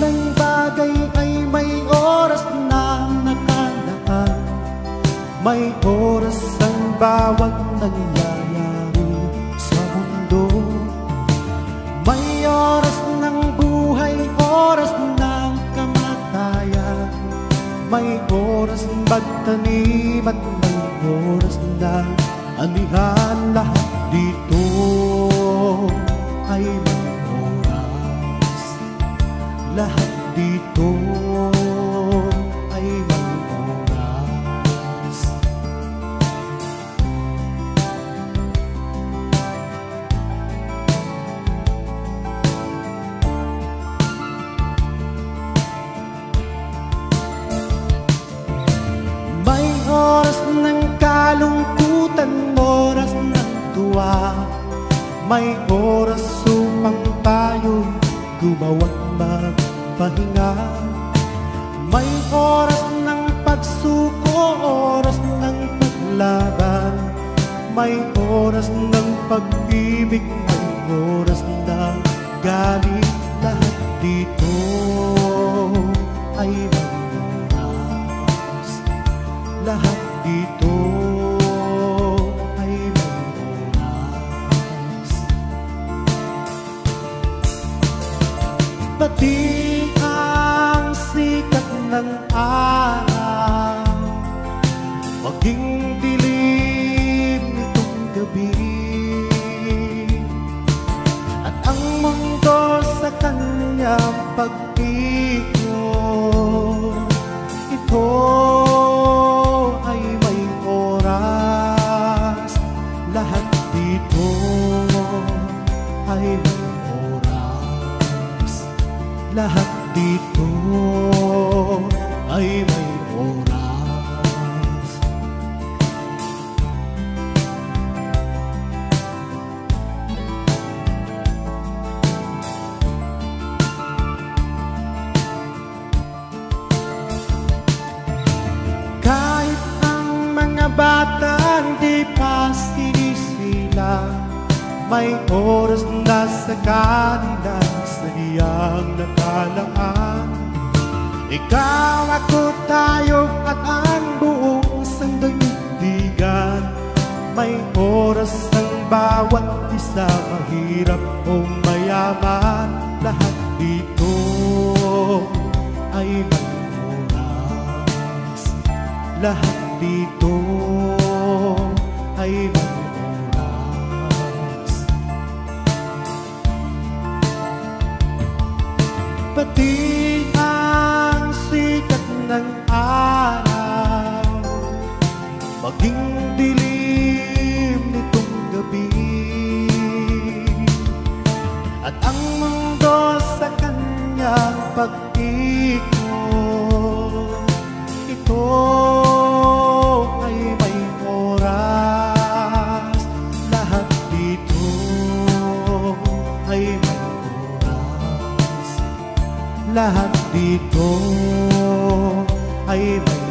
ng bagay ay may oras na nakalaan. May oras ang bawat nangyayari sa mundo. May oras ng buhay, oras ng kamatayan. May oras magtanim at may oras na anihan. Lahat dito ay may oras. Lahat dito ay may oras. May oras ng kalungkutan, oras ng tuwa. May oras upang tayo'y gumawa't magpahinga. May oras ng pagsuko, oras ng paglaban. May oras ng pag-ibig, may oras ng galit. Lahat dito ay may oras. Lahat dito ay may oras. Pati ang sikat ng araw, maging dilim nitong gabi, at ang mundo sa kanyang pag-ikot, ito ay may oras. Lahat dito ay may oras. Lahat dito ay may oras. Kahit ang mga batang di pa sinisilang, may oras na sa kanila sa iyang nakalaan. Ikaw, ako, tayo at ang buong sandaigdigan. May oras ang bawat isa, mahirap o mayaman. Lahat dito ay may oras. Lahat dito ay may oras. Pati ang sikat ng araw, maging dilim nitong gabi, at ang mundo sa kanyang pag-ikot, ito ay may oras. Lahat dito ay may oras. Lahat dito ay may